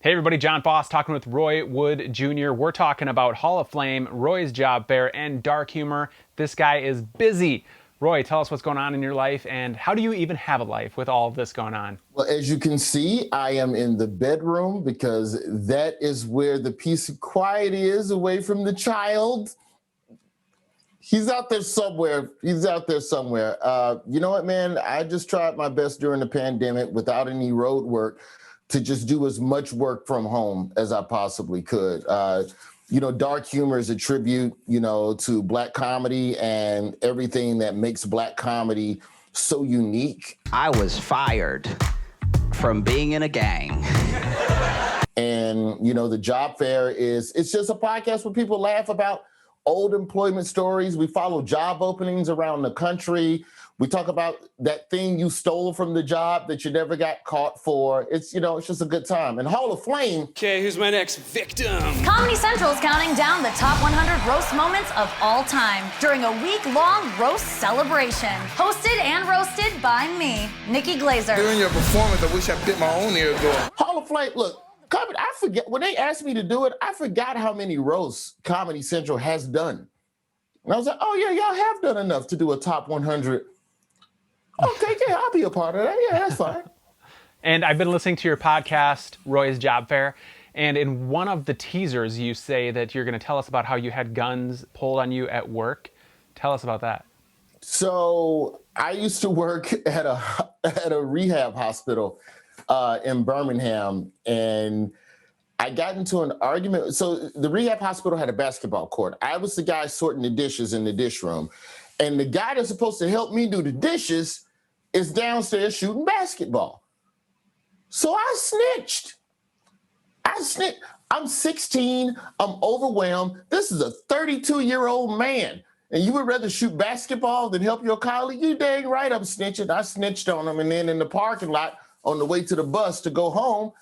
Hey everybody, John Foss talking with Roy Wood Jr. We're talking about Hall of Flame, Roy's job fair, and dark humor. This guy is busy. Roy, tell us what's going on in your life, and how do you even have a life with all of this going on? Well, as you can see, I am in the bedroom because that is where the peace and quiet is, away from the child. He's out there somewhere. You know what, man? I just tried my best during the pandemic without any road work to just do as much work from home as I possibly could. Dark humor is a tribute, to Black comedy and everything that makes Black comedy so unique. I was fired from being in a gang. And, the job fair it's just a podcast where people laugh about old employment stories. We follow job openings around the country. We talk about that thing you stole from the job that you never got caught for. It's just a good time. And Hall of Flame. Okay, who's my next victim? Comedy Central is counting down the top 100 roast moments of all time during a week-long roast celebration. Hosted and roasted by me, Nikki Glazer. During your performance, I wish I bit my own ear going. Hall of Flame, look, comedy, I forget, when they asked me to do it, I forgot how many roasts Comedy Central has done. And I was like, oh yeah, y'all have done enough to do a top 100. Okay, yeah, I'll be a part of that. Yeah, that's fine. And I've been listening to your podcast, Roy's Job Fair, and in one of the teasers, you say that you're going to tell us about how you had guns pulled on you at work. Tell us about that. So I used to work at a rehab hospital in Birmingham, and I got into an argument. So the rehab hospital had a basketball court. I was the guy sorting the dishes in the dish room, and the guy that's supposed to help me do the dishes is downstairs shooting basketball. So I snitched. I'm 16. I'm overwhelmed. This is a 32-year-old man. And you would rather shoot basketball than help your colleague? You dang right I'm snitching. I snitched on him. And then in the parking lot on the way to the bus to go home,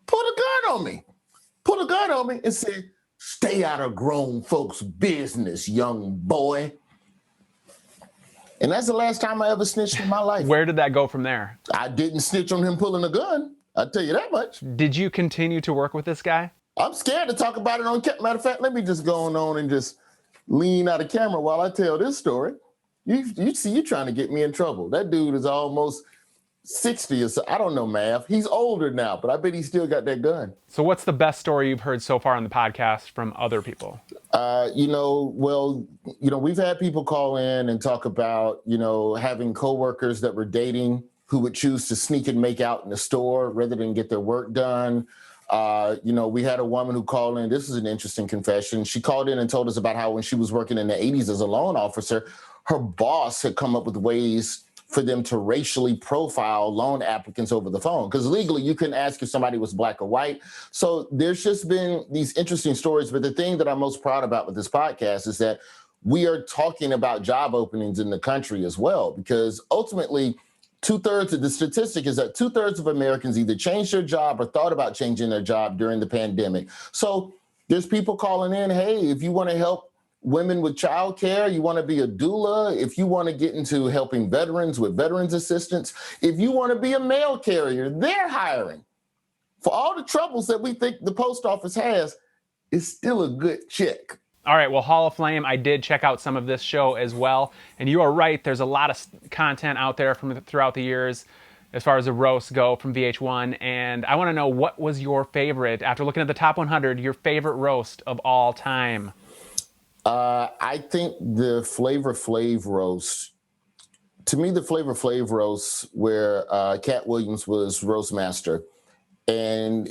pulled a gun on me and said, stay out of grown folks' business, young boy. And that's the last time I ever snitched in my life. Where did that go from there? I didn't snitch on him pulling a gun. I'll tell you that much. Did you continue to work with this guy? I'm scared to talk about it on camera. Matter of fact, let me just go on and just lean out of camera while I tell this story. You see, you trying to get me in trouble. That dude is almost 60 or so. I don't know math. He's older now, but I bet he still got that gun. So what's the best story you've heard so far on the podcast from other people? We've had people call in and talk about, having coworkers that were dating who would choose to sneak and make out in the store rather than get their work done. We had a woman who called in. This is an interesting confession. She called in and told us about how when she was working in the 80s as a loan officer, her boss had come up with ways for them to racially profile loan applicants over the phone. Because legally, you couldn't ask if somebody was Black or white. So there's just been these interesting stories. But the thing that I'm most proud about with this podcast is that we are talking about job openings in the country as well. Because ultimately, the statistic is that 2/3 of Americans either changed their job or thought about changing their job during the pandemic. So there's people calling in, hey, if you want to help women with childcare, you want to be a doula, if you want to get into helping veterans with veterans assistance, if you want to be a mail carrier, they're hiring. For all the troubles that we think the post office has, it's still a good check. All right, well, Hall of Flame, I did check out some of this show as well. And you are right, there's a lot of content out there from throughout the years as far as the roasts go from VH1. And I want to know, what was your favorite, after looking at the top 100, your favorite roast of all time? I think the Flavor Flav roast, to me, the Flavor Flav roast where Cat Williams was roast master. And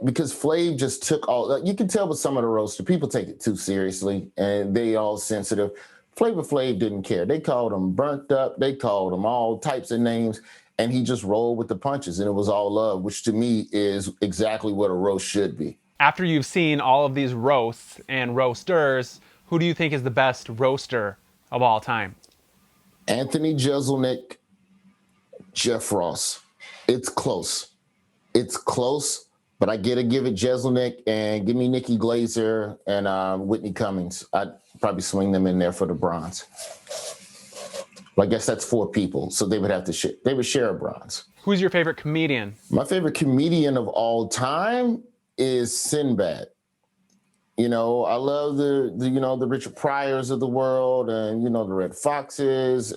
because Flav just took you can tell with some of the roasts, people take it too seriously and they all sensitive. Flavor Flav didn't care. They called him burnt up. They called him all types of names. And he just rolled with the punches. And it was all love, which to me is exactly what a roast should be. After you've seen all of these roasts and roasters, who do you think is the best roaster of all time? Anthony Jeselnik, Jeff Ross. It's close, but I gotta give it Jeselnik and give me Nikki Glazer and Whitney Cummings. I'd probably swing them in there for the bronze. Well, I guess that's 4 people, so they would have to share a bronze. Who's your favorite comedian? My favorite comedian of all time is Sinbad. You know, I love the you know, the Richard Pryors of the world, and, you know, the Red Foxes,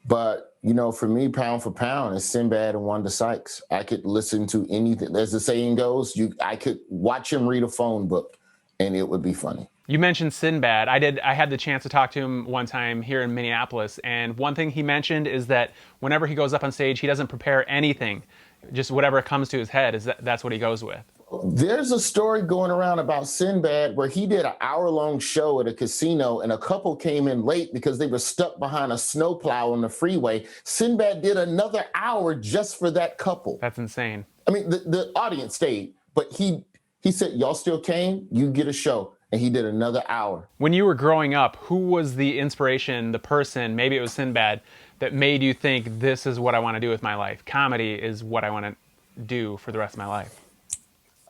but, you know, for me, pound for pound, it's Sinbad and Wanda Sykes. I could listen to anything. As the saying goes, I could watch him read a phone book and it would be funny. You mentioned Sinbad. I had the chance to talk to him one time here in Minneapolis, and one thing he mentioned is that whenever he goes up on stage, he doesn't prepare anything. Just whatever comes to his head, that's what he goes with. There's a story going around about Sinbad where he did an hour-long show at a casino and a couple came in late because they were stuck behind a snowplow on the freeway. Sinbad did another hour just for that couple. That's insane. I mean, the audience stayed, but he said, y'all still came? You get a show. And he did another hour. When you were growing up, who was the inspiration, the person, maybe it was Sinbad, that made you think this is what I want to do with my life? Comedy is what I want to do for the rest of my life.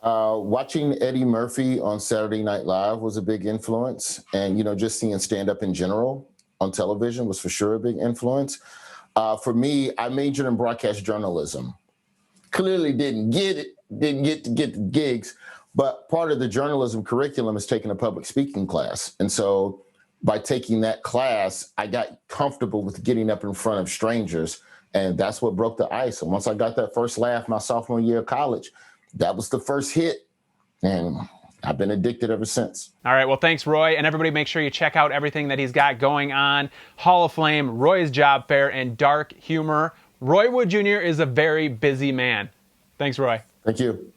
Watching Eddie Murphy on Saturday Night Live was a big influence. And, you know, just seeing stand-up in general on television was for sure a big influence. For me, I majored in broadcast journalism. Clearly didn't get to get the gigs, but part of the journalism curriculum is taking a public speaking class. And so by taking that class, I got comfortable with getting up in front of strangers. And that's what broke the ice. And once I got that first laugh my sophomore year of college, that was the first hit. And I've been addicted ever since. All right, well, thanks, Roy. And everybody make sure you check out everything that he's got going on. Hall of Flame, Roy's Job Fair, and Dark Humor. Roy Wood Jr. is a very busy man. Thanks, Roy. Thank you.